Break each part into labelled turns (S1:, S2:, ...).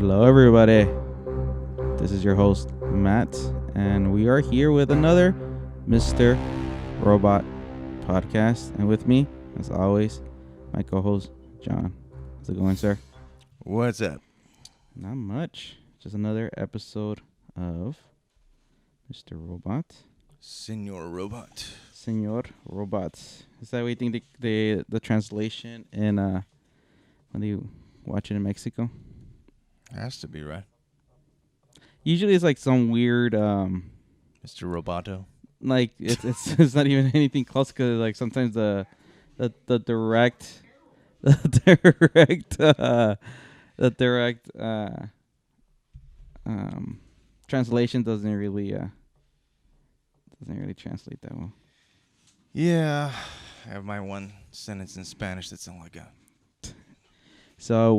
S1: Hello, everybody. This is your host, Matt, and we are here with another Mr. Robot podcast. And with me, as always, my co-host, John. How's it going, sir?
S2: What's up?
S1: Not much. Just another episode of Mr. Robot.
S2: Senor Robot.
S1: Senor Robot. Is that what you think the translation in when you watch it in Mexico?
S2: Has to be, right?
S1: Usually it's like some weird
S2: Mr. Roboto.
S1: like it's not even anything close, because like sometimes the direct the direct translation doesn't really translate that well.
S2: Yeah, I have my one sentence in Spanish that's all I got.
S1: So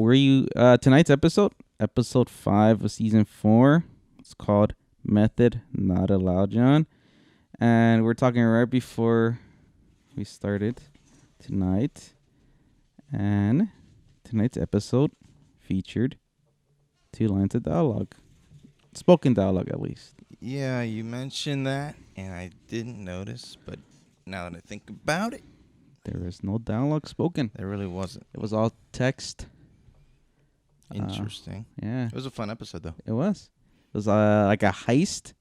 S1: tonight's episode 5 of season 4. It's called Method Not Allowed, John. And we're talking right before we started tonight. And tonight's episode featured 2 lines of dialogue. Spoken dialogue, at least.
S2: Yeah, you mentioned that, and I didn't notice, but now that I think about it,
S1: There is no dialogue spoken.
S2: there really wasn't.
S1: It was all text.
S2: Interesting.
S1: Yeah,
S2: It was a fun episode, though.
S1: it was. It was like a heist.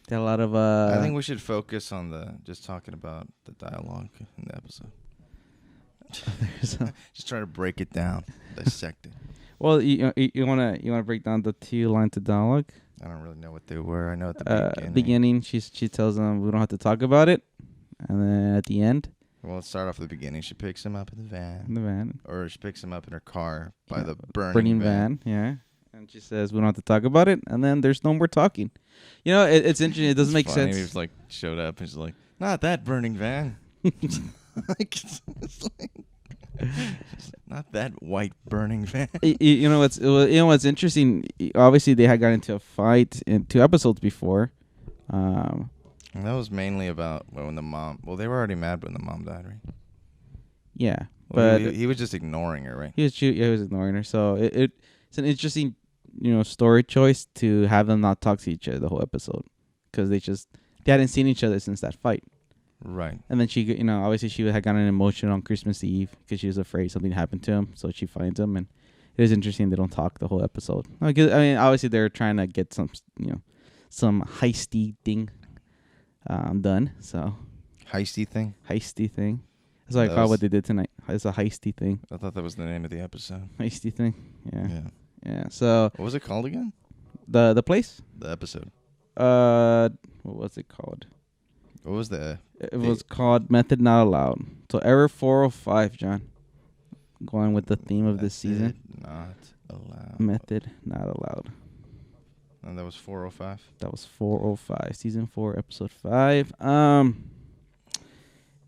S1: They had a lot of...
S2: I think we should focus on just talking about the dialogue in the episode. Just try to break it down, dissect it.
S1: Well, you wanna break down the 2 lines of dialogue?
S2: I don't really know what they were. I know at the
S1: Beginning, she tells them we don't have to talk about it, and then at the end,
S2: Well, let's start off at the beginning. She picks him up in the
S1: in
S2: van.
S1: the van,
S2: Or she picks him up in her car by
S1: Yeah,
S2: the burning van.
S1: yeah, and she says we don't have to talk about it, and then there's no more talking. You know, it's interesting. It doesn't make
S2: Funny.
S1: sense.
S2: He was like, showed up and she's like, not that burning van. it's like, not that white burning van.
S1: You know what's interesting. Obviously, they had got into a fight in 2 episodes before.
S2: And that was mainly about when the mom. Well, they were already mad when the mom died, right?
S1: Yeah,
S2: Well,
S1: but
S2: he was just ignoring her, right?
S1: he was ignoring her. So it's an interesting story choice to have them not talk to each other the whole episode, because they hadn't seen each other since that fight.
S2: Right.
S1: And then she obviously she had gotten emotional on Christmas Eve because she was afraid something happened to him. So she finds him, and it is interesting they don't talk the whole episode. I mean, obviously they're trying to get some heisty thing done. So
S2: Heisty thing.
S1: heisty thing. That's what I call what they did tonight. It's a heisty thing.
S2: I thought that was the name of the episode.
S1: Heisty thing. Yeah.
S2: Yeah.
S1: Yeah. So
S2: What was it called again?
S1: the place.
S2: The episode.
S1: What was it called?
S2: What was the...
S1: It was called Method Not Allowed. So error 405, John. Going with the theme of this season.
S2: Not allowed.
S1: Method Not Allowed.
S2: And that was 405.
S1: That was 405. Season 4, episode 5.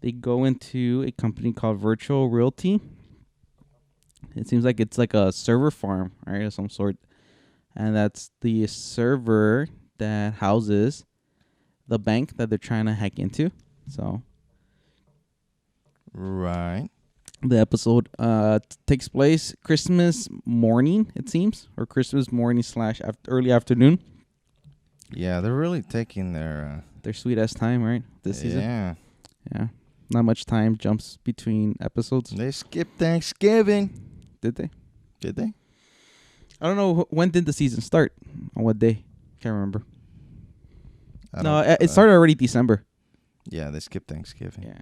S1: They go into a company called Virtual Realty. It seems like it's like a server farm, right, of some sort. And that's the server that houses the bank that they're trying to hack into. So
S2: Right.
S1: the episode takes place Christmas morning, it seems, or Christmas morning / early afternoon.
S2: Yeah, they're really taking their...
S1: Their sweet ass time, right? This season.
S2: Yeah.
S1: Yeah. Not much time jumps between episodes.
S2: They skipped Thanksgiving.
S1: Did they?
S2: Did they?
S1: I don't know. When did the season start? On what day? Can't remember. No, it started already December.
S2: Yeah, they skipped Thanksgiving.
S1: Yeah.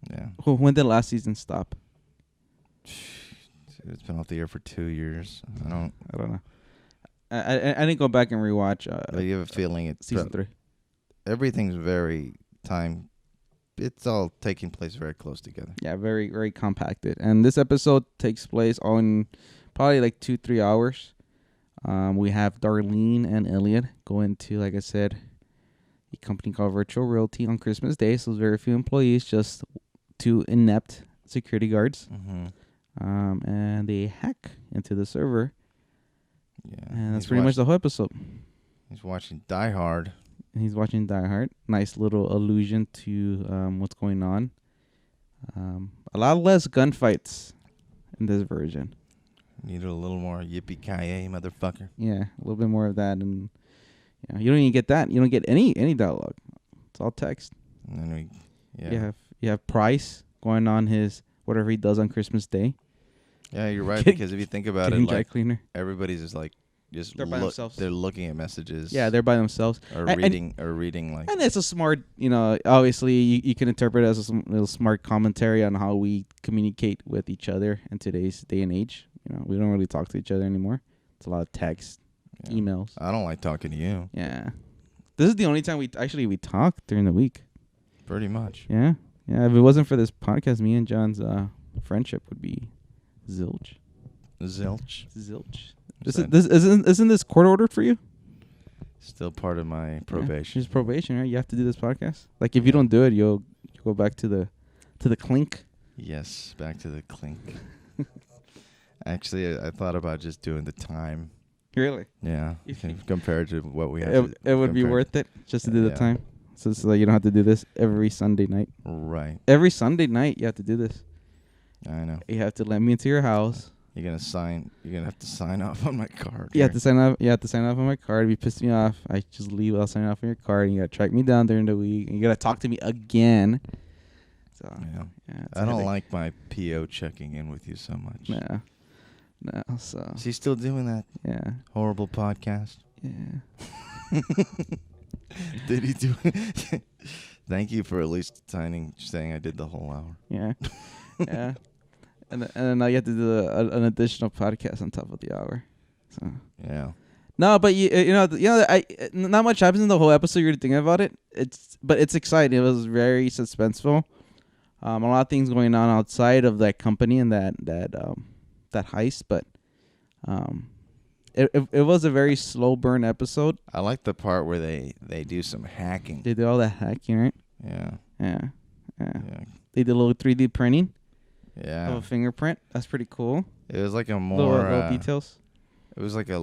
S2: Yeah.
S1: When did last season stop?
S2: It's been off the air for 2 years. I don't
S1: know. I didn't go back and rewatch.
S2: But you have a feeling it's...
S1: season 3.
S2: Everything's very time... It's all taking place very close together.
S1: Yeah, very, very compacted. And this episode takes place on probably like 2-3 hours. We have Darlene and Elliot going to, like I said, a company called Virtual Realty on Christmas Day. So there's very few employees, just 2 inept security guards.
S2: Mm-hmm.
S1: And they hack into the server.
S2: Yeah.
S1: And that's pretty much the whole episode.
S2: He's watching Die Hard.
S1: And he's watching Die Hard. Nice little allusion to what's going on. A lot less gunfights in this version.
S2: Needed a little more yippee-ki-yay, motherfucker.
S1: Yeah, a little bit more of that, and you don't even get that. You don't get any dialogue. It's all text.
S2: And then
S1: You have Price going on his whatever he does on Christmas Day.
S2: Yeah, you're right. Because if you think about it,
S1: dry
S2: like
S1: cleaner.
S2: everybody's they're
S1: by themselves.
S2: They're looking at messages.
S1: Yeah, they're by themselves.
S2: Or reading like.
S1: And it's a smart, obviously you can interpret it as a little smart commentary on how we communicate with each other in today's day and age. We don't really talk to each other anymore. It's a lot of text, emails.
S2: I don't like talking to you.
S1: Yeah. This is the only time we talk during the week.
S2: Pretty much.
S1: Yeah. Yeah. If it wasn't for this podcast, me and John's friendship would be zilch.
S2: Zilch.
S1: Isn't this court ordered for you?
S2: Still part of my probation.
S1: It's probation, right? You have to do this podcast. Like if you don't do it, you'll go back to the clink.
S2: Yes, back to the clink. Actually, I thought about just doing the time.
S1: Really?
S2: Yeah. Compared to what we have.
S1: It would be worth it just to do the time. So it's like you don't have to do this every Sunday night.
S2: Right.
S1: Every Sunday night you have to do this.
S2: I know.
S1: You have to let me into your house.
S2: You're gonna have to sign off on my card.
S1: You have to sign off. You have to sign off on my card. If you piss me off, I just leave without signing off on your card. And you gotta track me down during the week. And you gotta talk to me again. So
S2: I don't like my PO checking in with you so much.
S1: No. So
S2: is he still doing that?
S1: Yeah.
S2: Horrible podcast.
S1: Yeah.
S2: Did he do it? Thank you for at least saying I did the whole hour.
S1: Yeah. Yeah. And then now you have to do an additional podcast on top of the hour. So
S2: yeah.
S1: No, but not much happens in the whole episode. You're thinking about it. But it's exciting. It was very suspenseful. A lot of things going on outside of that company and that heist. But it was a very slow burn episode.
S2: I like the part where they do some hacking.
S1: They do all that hacking, right?
S2: Yeah.
S1: Yeah. They did a little 3D printing.
S2: Yeah.
S1: Of a fingerprint. That's pretty cool.
S2: It was like a more
S1: little details.
S2: It was like a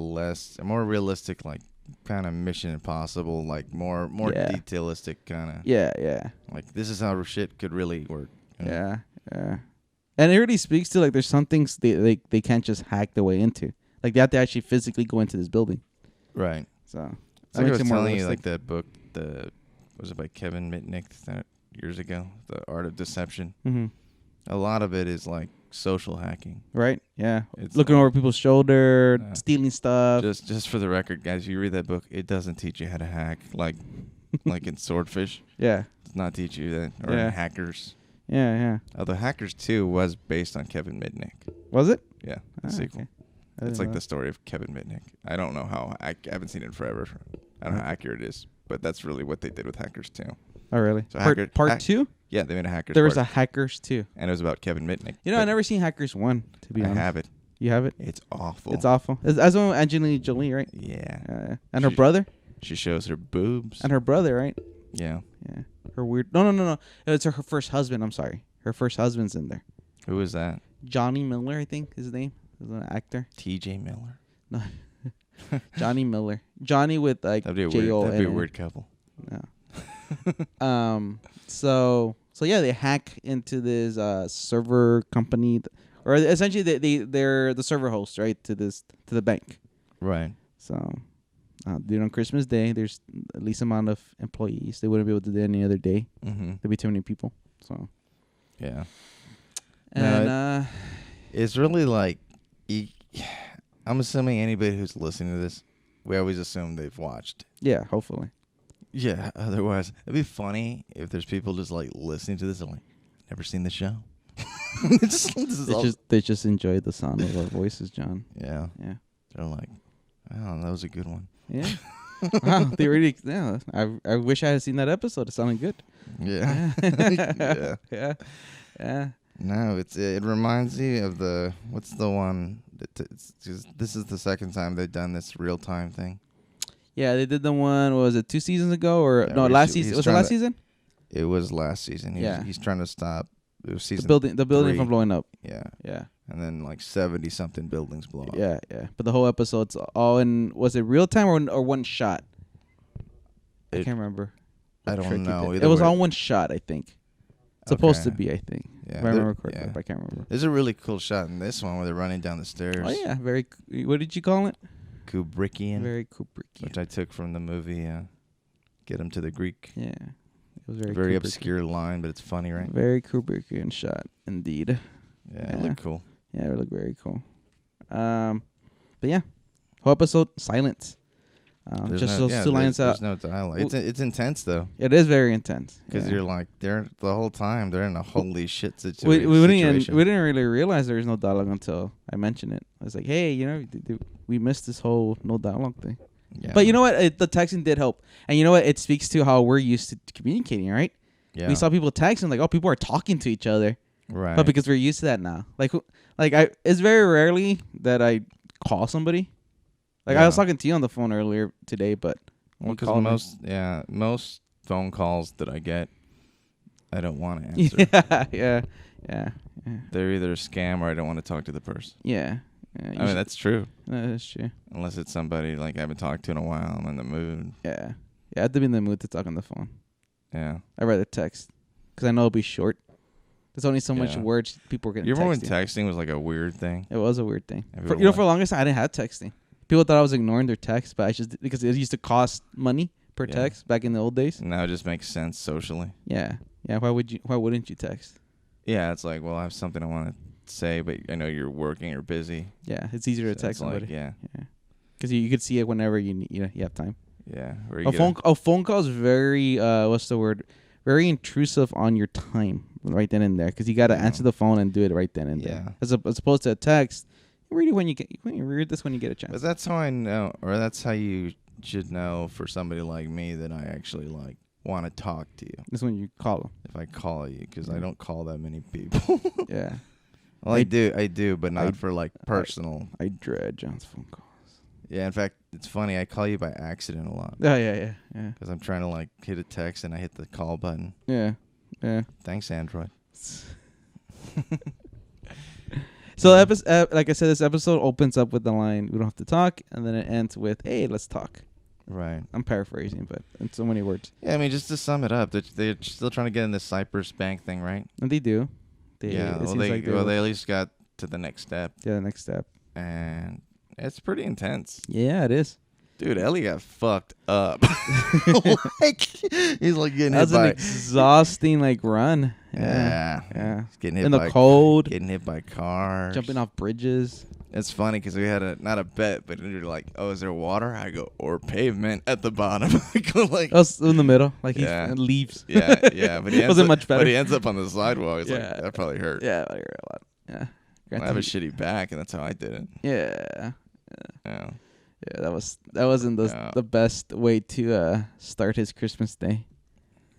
S2: more realistic, like kind of Mission Impossible, like more detailistic kind of.
S1: Yeah.
S2: Like this is how shit could really work.
S1: Yeah. And it really speaks to like there's some things they can't just hack their way into. Like they have to actually physically go into this building.
S2: Right.
S1: So
S2: it's like I was telling you, like that book, was it by Kevin Mitnick years ago? The Art of Deception.
S1: Mm-hmm.
S2: A lot of it is like social hacking.
S1: Right. Yeah.
S2: It's
S1: looking over people's shoulder, stealing stuff.
S2: Just for the record, guys, if you read that book, it doesn't teach you how to hack like in Swordfish.
S1: Yeah.
S2: It does not teach you that. Or in Hackers.
S1: Yeah.
S2: Although Hackers 2 was based on Kevin Mitnick.
S1: Was it?
S2: Yeah. The sequel.
S1: Okay.
S2: It's like the story of Kevin Mitnick. I don't know how. I haven't seen it in forever. I don't know how accurate it is. But that's really what they did with Hackers 2.
S1: Oh, really?
S2: So
S1: part 2?
S2: Yeah, they made a Hackers.
S1: There was a Hackers 2.
S2: And it was about Kevin Mitnick.
S1: I never seen Hackers 1, to be honest.
S2: I have it.
S1: You have it?
S2: It's awful.
S1: It's awful. That's one with Angelina Jolie, right?
S2: Yeah.
S1: And her brother?
S2: She shows her boobs.
S1: And her brother, right?
S2: Yeah.
S1: Yeah. Her weird... No. It's her first husband. I'm sorry. Her first husband's in there.
S2: Who is that?
S1: Johnny Miller, I think, is his name. He's an actor.
S2: T.J. Miller.
S1: No. Johnny Miller. Johnny with like
S2: That'd be a weird couple.
S1: No. So yeah, they hack into this server company, or essentially they're the server host, right, to the bank.
S2: Right.
S1: So, on Christmas Day, there's at least amount of employees. They wouldn't be able to do it any other day.
S2: Mm-hmm.
S1: There'd be too many people. So.
S2: Yeah.
S1: And
S2: it's really like, I'm assuming anybody who's listening to this, we always assume they've watched.
S1: Yeah, hopefully.
S2: Yeah, otherwise, it'd be funny if there's people just like listening to this and like, never seen the show.
S1: They just enjoy the sound of our voices, John.
S2: Yeah.
S1: Yeah.
S2: They're like, wow, that was a good one.
S1: Yeah. Wow, they really, yeah. I wish I had seen that episode. It sounded good.
S2: Yeah.
S1: Yeah.
S2: No, it reminds me of what's the one? This is the second time they've done this real time thing.
S1: Yeah, they did the one. What was it, 2 seasons ago or no? Last season. Was it last season?
S2: It was last season. He's trying to stop. It was season
S1: the building
S2: 3.
S1: from blowing up.
S2: Yeah.
S1: Yeah.
S2: And then like 70 something buildings blow up.
S1: Yeah. But the whole episode's all in. Was it real time or one shot? I can't remember.
S2: I don't know.
S1: It was all one shot, I think. Supposed to
S2: Okay.
S1: be, I think.
S2: Yeah,
S1: If I remember
S2: there-
S1: correctly,
S2: yeah.
S1: but I can't remember.
S2: There's a really cool shot in this one where they're running down the stairs.
S1: Oh yeah, very. What did you call it?
S2: Kubrickian,
S1: Very Kubrickian.
S2: which I took from the movie Get Him to the Greek.
S1: Yeah, it was very
S2: Very
S1: Kubrickian.
S2: obscure line, but it's funny, right?
S1: Very Kubrickian shot, indeed.
S2: Yeah, it looked cool.
S1: Yeah, it looked very cool. But yeah, whole episode silence. Just those two lines out.
S2: There's no dialogue. It's intense though,
S1: It is very intense
S2: because you're like they're the whole time they're in a holy shit
S1: we
S2: situation.
S1: didn't really realize there was no dialogue until I mentioned it. I was like, hey, we missed this whole no dialogue thing.
S2: Yeah.
S1: But you know what? The texting did help, and you know what? It speaks to how we're used to communicating, right?
S2: Yeah.
S1: We saw people texting like, oh, people are talking to each other,
S2: Right.
S1: but because we're used to that now, it's very rarely that I call somebody. Like I was talking to you on the phone earlier today, but
S2: because most phone calls that I get, I don't want to answer.
S1: yeah.
S2: They're either a scam or I don't want to talk to the person.
S1: Yeah.
S2: I mean, that's true.
S1: That's true.
S2: Unless it's somebody like I haven't talked to in a while. I'm in the mood.
S1: Yeah. I have to be in the mood to talk on the phone.
S2: Yeah.
S1: I'd rather text because I know it'll be short. There's only so much words people are going to text.
S2: You remember when texting was like a weird thing?
S1: It was a weird thing. For
S2: Everyone
S1: the longest time, I didn't have texting. People thought I was ignoring their texts, but because it used to cost money per text back in the old days.
S2: Now it just makes sense socially.
S1: Yeah. Why wouldn't you text?
S2: Yeah, it's like, well, I have something I want to say, but I know you're working or busy.
S1: Yeah, it's easier to text somebody.
S2: Like, yeah.
S1: Because you could see it whenever you have time.
S2: Yeah.
S1: A phone call is very what's the word? Very intrusive on your time right then and there, because you got to answer the phone and do it right then and there. As opposed to a text, you read this when you get a chance.
S2: But that's how I know, or that's how you should know for somebody like me that I actually like want to talk to you.
S1: That's when you call them.
S2: If I call you, because I don't call that many people.
S1: Yeah.
S2: Well, I do, but not for like personal.
S1: I dread John's phone calls.
S2: Yeah, in fact, it's funny. I call you by accident a lot.
S1: Oh, yeah.
S2: Because I'm trying to like hit a text and I hit the call button.
S1: Yeah.
S2: Thanks, Android.
S1: So, like I said, this episode opens up with the line, "We don't have to talk," and then it ends with, "Hey, let's talk."
S2: Right.
S1: I'm paraphrasing, but in so many words.
S2: Yeah, I mean, just to sum it up, they're still trying to get in this Cypress Bank thing, right?
S1: And they do.
S2: They at least got to the next step.
S1: Yeah, the next step.
S2: And it's pretty intense.
S1: Yeah, it is.
S2: Dude, Ellie got fucked up. He's like getting
S1: That's
S2: hit by...
S1: an exhausting run.
S2: Yeah. He's getting hit
S1: in
S2: by
S1: the cold.
S2: Getting hit by cars.
S1: Jumping off bridges.
S2: It's funny because we had not a bet, but you're like, oh, is there water? I go, or pavement at the bottom. I go like...
S1: I was in the middle. He leaves.
S2: Yeah. But he
S1: wasn't much better.
S2: But he ends up on the sidewalk. It's like, that probably hurt.
S1: Yeah, that hurt a lot. Yeah.
S2: I have a shitty back, and that's how I did it.
S1: Yeah.
S2: Yeah,
S1: that wasn't the best way to start his Christmas day.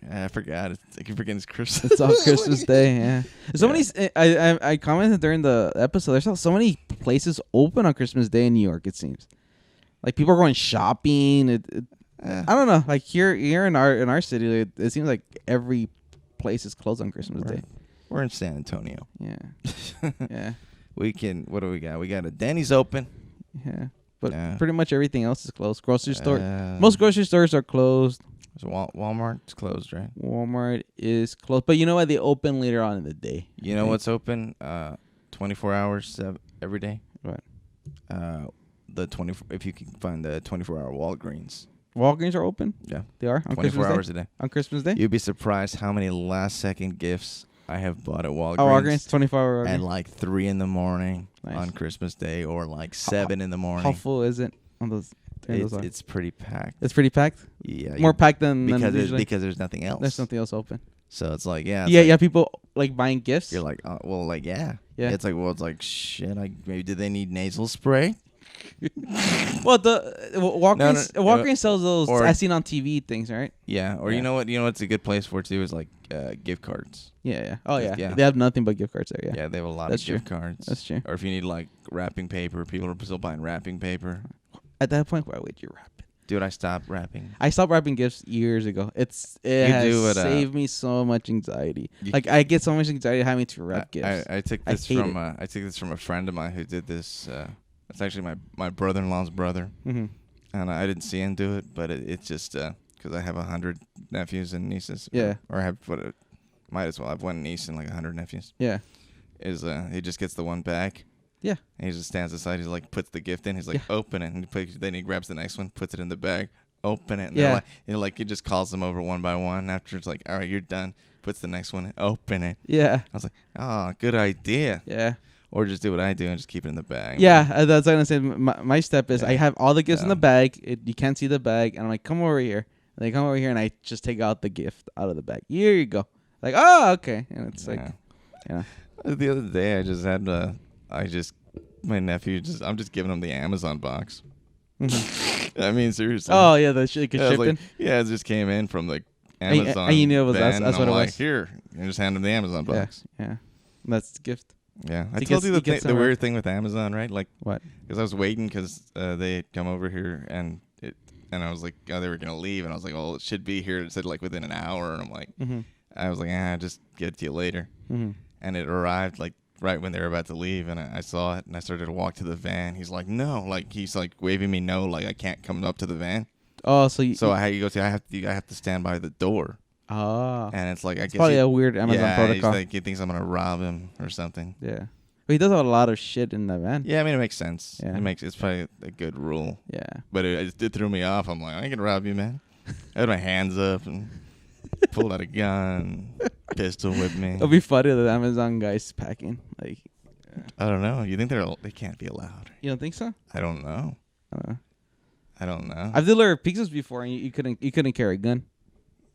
S2: Yeah, I forgot. I keep forgetting it's Christmas.
S1: It's all Christmas Day. Yeah. Many. I commented during the episode. There's so many places open on Christmas Day in New York. It seems like people are going shopping. I don't know. Like here in our city, it seems like every place is closed on Christmas Day.
S2: We're in San Antonio.
S1: Yeah. Yeah.
S2: What do we got? We got a Denny's open.
S1: Yeah. But pretty much everything else is closed. Grocery store. Most
S2: grocery
S1: grocery stores are closed.
S2: So Walmart's closed, right?
S1: Walmart is closed. But you know what? They open later on in the day.
S2: You know what's open? 24 hours every day.
S1: What?
S2: If you can find the 24-hour Walgreens.
S1: Walgreens are open?
S2: Yeah.
S1: They are? On
S2: 24 hours a day.
S1: On Christmas Day?
S2: You'd be surprised how many last-second gifts I have bought at Walgreens.
S1: Oh, Walgreens, 24-hour.
S2: At 3 in the morning on Christmas Day or 7 in the morning.
S1: How full is it on those?
S2: It's pretty packed.
S1: It's pretty packed?
S2: Yeah.
S1: More packed than
S2: usually? Because there's nothing else.
S1: There's nothing else open.
S2: So it's like,
S1: people buying gifts.
S2: You're like, yeah. It's like, shit, maybe do they need nasal spray?
S1: Well, Walgreens sells those as seen on TV things, right?
S2: Yeah, or you know what's a good place for it too is gift cards.
S1: Yeah. Oh yeah. They have nothing but gift cards there. Yeah.
S2: Yeah, they have a lot of gift cards.
S1: That's true.
S2: Or if you need wrapping paper, people are still buying wrapping paper.
S1: At that point, why would you wrap it?
S2: Dude, I stopped wrapping.
S1: I stopped wrapping gifts years ago. It has saved me so much anxiety. I get so much anxiety having to wrap gifts.
S2: I took this from a friend of mine who did this. It's actually my brother-in-law's brother, and I didn't see him do it, but it's just because I have 100 nephews and nieces.
S1: Yeah,
S2: or I have Might as well. I've one niece and like 100 nephews.
S1: Yeah.
S2: Is he just gets the one bag.
S1: Yeah.
S2: And he just stands aside. He's like, puts the gift in. He's like, open it. And then he grabs the next one, puts it in the bag, open it. And
S1: Yeah.
S2: like, he just calls them over one by one. After it's like, all right, you're done. Puts the next one in, open it.
S1: Yeah.
S2: I was like, oh, good idea.
S1: Yeah.
S2: Or just do what I do and just keep it in the bag.
S1: Yeah, that's what I'm saying. My step is I have all the gifts in the bag. You can't see the bag. And I'm like, come over here. And they come over here, and I just take out the gift out of the bag. Here you go. Like, oh, okay. And it's like,
S2: The other day, I just had my nephew, I'm just giving him the Amazon box. I mean, seriously.
S1: Oh, yeah, the shit gets shipped in?
S2: Yeah, it just came in from the Amazon.
S1: And you knew it was
S2: van,
S1: that's what it was.
S2: Here, and just hand him the Amazon box.
S1: Yeah. That's the gift.
S2: Yeah. I told you the weird thing with Amazon, right? Like,
S1: what?
S2: Because I was waiting because they had come over here and I was like, oh, they were going to leave. And I was like, well, it should be here. It said like within an hour. And I'm like, I was like, just get it to you later. And it arrived like right when they were about to leave. And I saw it and I started to walk to the van. He's like, no, like he's like waving me no, like I can't come up to the van.
S1: Oh,
S2: he goes, I have to stand by the door.
S1: Oh.
S2: And it's like, I guess
S1: probably a weird Amazon protocol.
S2: Like he thinks I'm going to rob him or something.
S1: Yeah. But he does a lot of shit in the van.
S2: Yeah, I mean, it makes sense.
S1: Yeah.
S2: It's probably a good rule.
S1: Yeah.
S2: But it threw me off. I'm like, I ain't gonna rob you, man. I had my hands up and pulled out a gun, pistol with me.
S1: It'll be funny the Amazon guys packing. Like,
S2: I don't know. You think they can't be allowed?
S1: You don't think so?
S2: I don't know. I don't know.
S1: I've delivered pizzas before, and you couldn't carry a gun.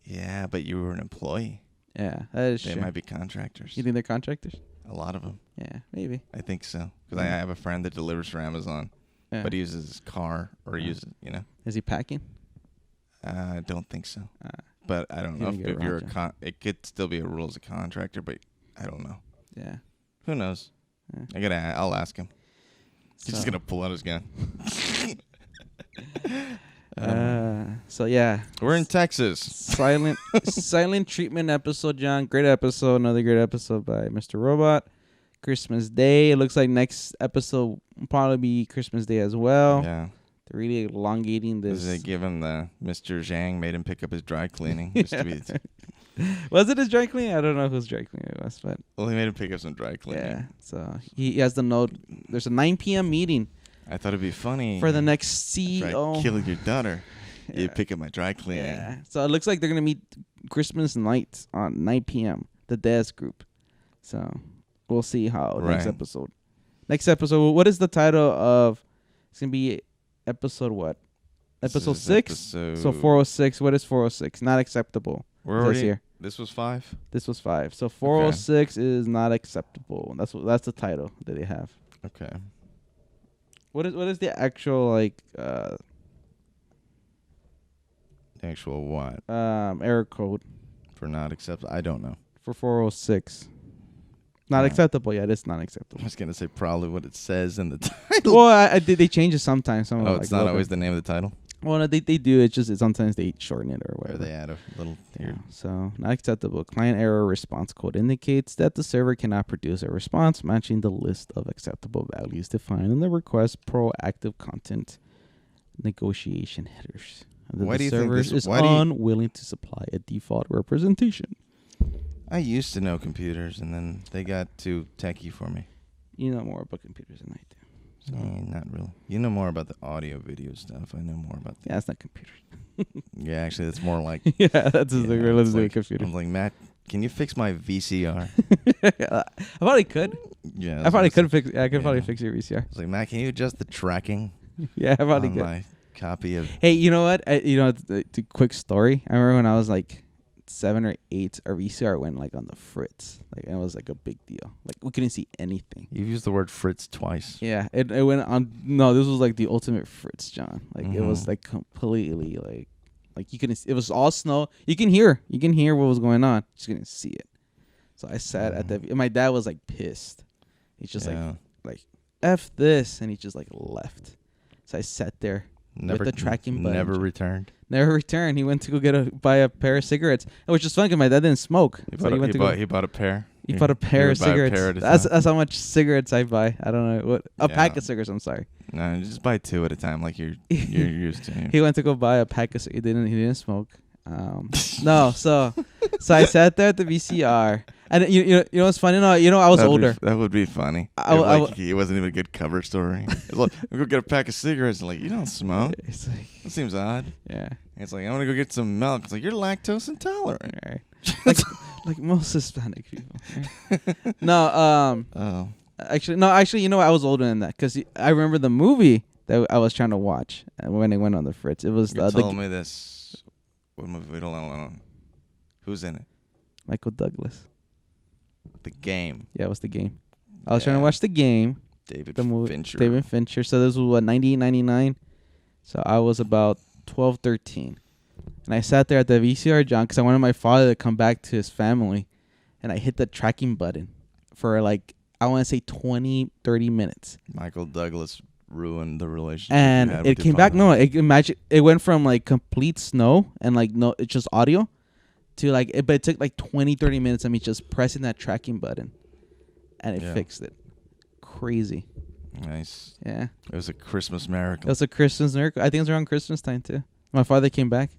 S2: Yeah, but you were an employee.
S1: Yeah, that is
S2: true.
S1: They
S2: might be contractors.
S1: You think they're contractors?
S2: A lot of them.
S1: Yeah, maybe.
S2: I think so. Because I have a friend that delivers for Amazon, but he uses his car or uses,
S1: Is he packing?
S2: I don't think so. But I don't know if you're it could still be a rule as a contractor, but I don't know.
S1: Yeah.
S2: Who knows? Yeah. I'll ask him. He's just gonna pull out his gun.
S1: So yeah,
S2: we're in Texas.
S1: Silent treatment episode, John. Great episode. Another great episode by Mr. Robot. Christmas Day. It looks like next episode will probably be Christmas Day as well.
S2: Yeah.
S1: They're really elongating this.
S2: They give him the Mr. Zhang made him pick up his dry cleaning.
S1: Was it his dry cleaning? I don't know whose dry cleaning it was, but
S2: he made him pick up some dry cleaning.
S1: Yeah. So he has the note. There's a 9 p.m. meeting.
S2: I thought it'd be funny
S1: for the next CEO.
S2: After I kill your daughter. Yeah. You pick up my dry cleaning.
S1: Yeah. So it looks like they're gonna meet Christmas night on 9 p.m. The Death Group. So we'll see how next episode. Next episode. What is the title of? It's gonna be episode what? Episode 6. So 406. What is 406? Not acceptable.
S2: We're already here. This was 5.
S1: This was 5. So 406 is not acceptable. That's the title that they have.
S2: Okay.
S1: What is the actual
S2: actual what?
S1: Error code
S2: for not acceptable. I don't know.
S1: For 406. Not acceptable. Yeah, it's not acceptable.
S2: I was gonna say probably what it says in the title.
S1: Well, they change it sometimes.
S2: It's not always the name of the title.
S1: Well, no, they do. It's just sometimes they shorten it or whatever.
S2: Or they add a little.
S1: Yeah. So not acceptable. Client error response code indicates that the server cannot produce a response matching the list of acceptable values defined in the request proactive content negotiation headers.
S2: Why do you
S1: think this is unwilling to supply a default representation?
S2: I used to know computers, and then they got too techie for me.
S1: You know more about computers than I do. So.
S2: Not really. You know more about the audio video stuff. I know more about that.
S1: Yeah, it's not computers.
S2: Yeah, actually, that's more like...
S1: yeah, that's related to a computer.
S2: I'm like, Matt, can you fix my VCR?
S1: I probably could.
S2: Yeah,
S1: I probably could fix. I could probably fix your VCR.
S2: I was like, Matt, can you adjust the tracking?
S1: Yeah, I probably could.
S2: My copy of...
S1: Hey, you know what? The quick story. I remember when I was like 7 or 8, our VCR went like on the fritz. Like it was like a big deal. Like we couldn't see anything.
S2: You've used the word fritz twice.
S1: Yeah, it went on. No, this was like the ultimate fritz, John. Like it was like completely like you couldn't. It was all snow. You can hear what was going on. Just couldn't see it. So I sat at and my dad was like pissed. He's just like F this, and he just like left. So I sat there with the tracking button.
S2: Never returned.
S1: Never returned. He went to go buy a pair of cigarettes, which is funny because my dad didn't smoke.
S2: He bought a pair.
S1: He bought a pair of cigarettes. That's how much cigarettes I buy. I don't know what pack of cigarettes. I'm sorry.
S2: No, just buy 2 at a time, like you're used to.
S1: He went to go buy a pack of cigarettes. He didn't smoke. No, so I sat there at the VCR, and you know what's funny? No, I was older.
S2: That would be funny. It wasn't even a good cover story. It's like, I'm gonna go get a pack of cigarettes. And like, you don't smoke.
S1: It's like,
S2: that seems odd.
S1: Yeah.
S2: And it's like, I'm gonna go get some milk. It's like, you're lactose intolerant.
S1: Right. like most Hispanic people. Right? No,
S2: Oh.
S1: Actually, you know what? I was older than that because I remember the movie that I was trying to watch when it went on the fritz. It was
S2: You told me this. What movie? We don't know. Who's in it?
S1: Michael Douglas.
S2: The Game.
S1: Yeah, it was The Game. I was trying to watch The Game.
S2: David
S1: Fincher. So this was what, 1999? So I was about 12, 13. And I sat there at the VCR, John, because I wanted my father to come back to his family. And I hit the tracking button for like, I want to say 20, 30 minutes.
S2: Michael Douglas ruined the relationship.
S1: And it came back. No, it went from like complete snow and like no, it's just audio to like, but it took like 20, 30 minutes of me just pressing that tracking button. And it fixed it. Crazy.
S2: Nice.
S1: Yeah.
S2: It was a Christmas miracle.
S1: It was a Christmas miracle. I think it was around Christmas time too. My father came back.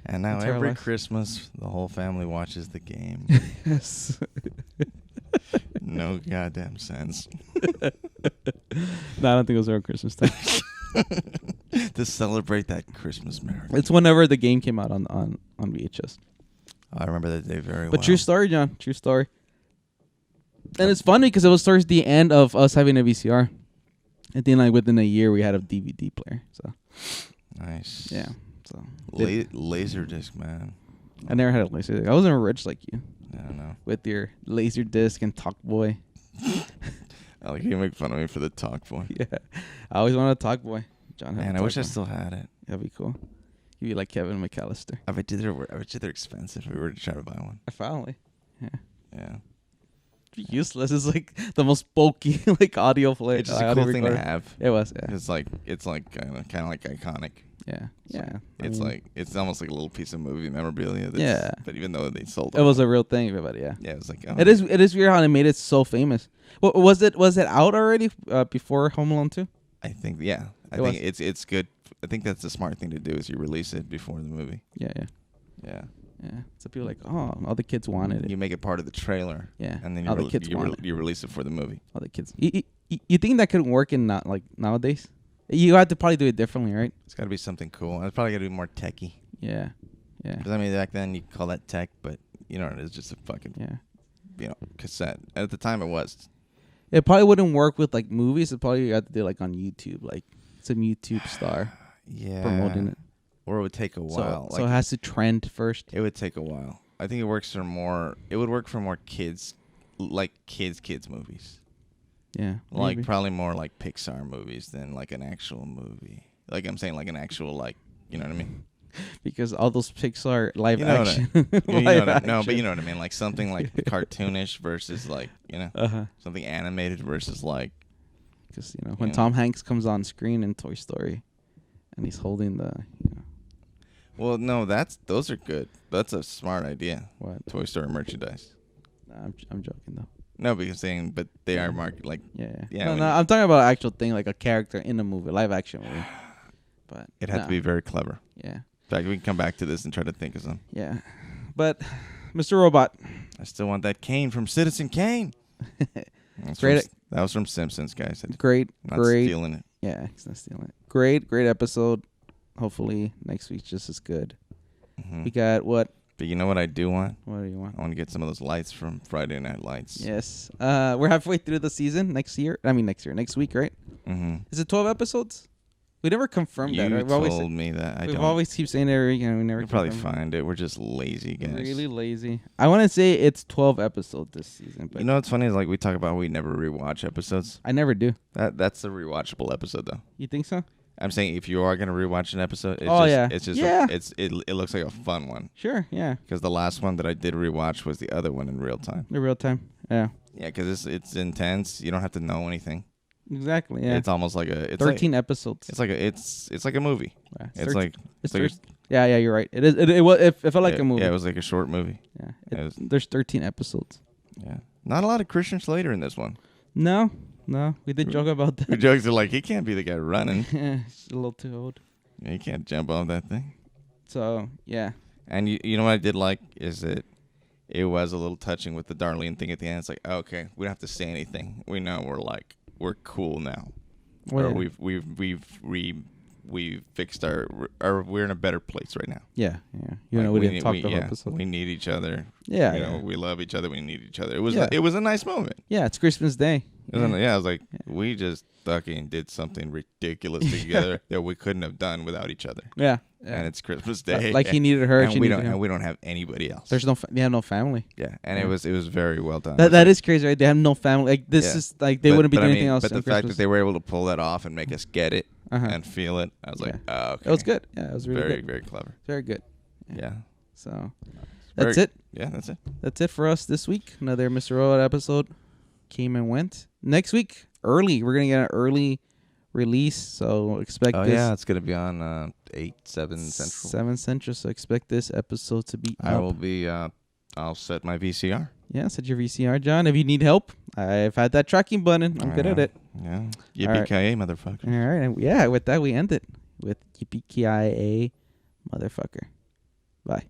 S2: And now every Christmas, the whole family watches The Game.
S1: Yes.
S2: No goddamn sense.
S1: No, I don't think it was around Christmas time.
S2: To celebrate that Christmas miracle.
S1: It's whenever The Game came out on VHS.
S2: I remember that day very well.
S1: But true story, John. True story. And it's funny because it was towards the end of us having a VCR. I think like within a year we had a DVD player. So
S2: nice.
S1: Yeah. So
S2: Laserdisc, man.
S1: I never had a Laserdisc. I wasn't rich like you.
S2: I don't know.
S1: With your Laserdisc and Talkboy.
S2: I like you make fun of me for the Talkboy.
S1: Yeah. I always wanted a Talkboy. John had
S2: Man, I wish I still had it.
S1: That'd be cool. You'd be like Kevin McAllister.
S2: I bet you they're expensive if we were to try to buy one.
S1: Finally. Yeah.
S2: Yeah.
S1: Useless. It's like the most bulky like audio player.
S2: It's just a cool thing to have.
S1: It was. Yeah.
S2: It's like kind of like iconic.
S1: Yeah.
S2: It's almost like a little piece of movie memorabilia. But even though they sold
S1: it was a real thing, everybody. Yeah.
S2: Yeah. It was like
S1: it is weird how they made it so famous. Well, was it out already before Home Alone 2?
S2: I think I think it's good. I think that's the smart thing to do is you release it before the movie.
S1: Yeah.
S2: Yeah.
S1: Yeah. So people are like, oh, all the kids wanted it.
S2: You make it part of the trailer.
S1: Yeah.
S2: And then
S1: all the kids want it.
S2: You release it for the movie.
S1: All the kids. You think that could work in nowadays? You have to probably do it differently, right?
S2: It's got to be something cool. It's probably got to be more techy.
S1: Yeah. Yeah.
S2: Because I mean, back then you call that tech, but you know, it's just a fucking cassette. At the time, it was.
S1: It probably wouldn't work with like movies. It probably you have to do like on YouTube, like some YouTube star.
S2: Yeah.
S1: Promoting it.
S2: Or it would take a while.
S1: So it has to trend first.
S2: It would take a while. I think it works for more. It would work for more kids, like kids movies.
S1: Yeah.
S2: Like
S1: maybe.
S2: probably more like Pixar movies than like an actual movie. Like I'm saying, like an actual you know what I mean?
S1: Because all those Pixar live action.
S2: No, but you know what I mean. Like something like cartoonish versus like something animated versus like.
S1: Because when Tom Hanks comes on screen in Toy Story, and he's holding the.
S2: Well, no, those are good. That's a smart idea.
S1: What?
S2: Toy Story merchandise.
S1: Nah, I'm joking though.
S2: No, because but they are market like.
S1: Yeah.
S2: Yeah.
S1: No, I'm talking about an actual thing, like a character in a movie, live action movie. But
S2: it had to be very clever.
S1: Yeah.
S2: In fact, we can come back to this and try to think of some.
S1: Yeah, but Mr. Robot.
S2: I still want that Kane from Citizen Kane.
S1: Great.
S2: That was from Simpsons, guys.
S1: Great.
S2: Not stealing it.
S1: Yeah, he's not stealing it. Great episode. Hopefully next week's just as good.
S2: Mm-hmm.
S1: We got what?
S2: But you know what I do want?
S1: What do you want?
S2: I want to get some of those lights from Friday Night Lights.
S1: Yes. We're halfway through the season next week, right?
S2: Mm-hmm.
S1: Is it 12 episodes? We never confirmed that, right?
S2: You told me that.
S1: We've always keep saying it every week, and we never.
S2: We'll probably find it. We're just lazy guys.
S1: Really lazy. I want to say it's 12 episodes this season. But
S2: you know what's funny is like we talk about we never rewatch episodes.
S1: I never do.
S2: That's a rewatchable episode though.
S1: You think so?
S2: I'm saying if you are gonna rewatch an episode, it looks like a fun one.
S1: Sure, yeah.
S2: Because the last one that I did rewatch was the other one in real time.
S1: In real time, yeah.
S2: Yeah, because it's intense. You don't have to know anything.
S1: Exactly. Yeah.
S2: It's almost like
S1: 13 episodes.
S2: It's like a movie.
S1: Yeah,
S2: Yeah,
S1: you're right. It is. It felt like a movie.
S2: Yeah, it was like a short movie.
S1: Yeah. There's 13 episodes.
S2: Yeah. Not a lot of Christian Slater in this one.
S1: No. We did joke about that.
S2: The jokes are like he can't be the guy running.
S1: Yeah, he's a little too old.
S2: Yeah, he can't jump off that thing.
S1: So yeah.
S2: And you know what I did like is that it was a little touching with the Darlene thing at the end. It's like, okay, we don't have to say anything. We know we're cool now.
S1: Well,
S2: Or
S1: yeah.
S2: we've fixed we're in a better place right now.
S1: Yeah. You know, we didn't talk the whole
S2: yeah,
S1: episode.
S2: we need each other.
S1: Yeah,
S2: you know, we love each other. We need each other. It
S1: Yeah.
S2: was a nice moment.
S1: Yeah, it's Christmas Day.
S2: I was like, we just fucking did something ridiculous together that we couldn't have done without each other.
S1: Yeah.
S2: And it's Christmas Day.
S1: Like he needed her,
S2: and we don't have anybody else.
S1: They have no family.
S2: Yeah, and it was very well done.
S1: That is crazy, right? They have no family. Like this is like they wouldn't be doing anything else.
S2: But the fact that they were able to pull that off and make us get it and feel it, I was like, oh, okay.
S1: It was good. Yeah, it was really
S2: very,
S1: good.
S2: very clever.
S1: Very good.
S2: Yeah.
S1: So that's it.
S2: Yeah, that's it.
S1: That's it for us this week. Another Mr. Robot episode came and went. Next week, early. We're gonna get an early release, so expect this. Oh
S2: yeah, it's gonna be on 7 Central.
S1: 7 Central. So expect this episode to be.
S2: I will be. I'll set my VCR.
S1: Yeah, set your VCR, John. If you need help, I've had that tracking button. I'm good at it.
S2: Yeah. Yippee-ki-yay, motherfucker.
S1: All right. Yeah, with that we end it with yippee-ki-yay, motherfucker. Bye.